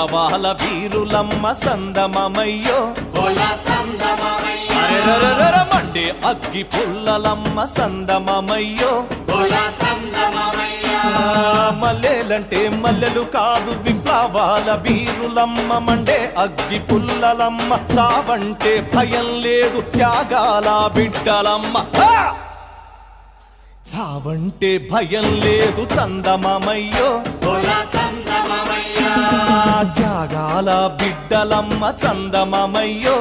విప్లవాల Veerulamma సందమమయ్యో Monday అగ్గి పుల్లలమ్మ సందమమయ్యో మల్లెలంటే మల్లెలు కాదు విప్లవాల వీరులమ్మ మండే అగ్గి పుల్లలమ్మ చావంటే భయం లేదు త్యాగాల బిడ్డలమ్మ చావంటే భయం లేదు చందమమయ్యో త్యాగాల బిడ్డలమ్మ చందమమయ్యో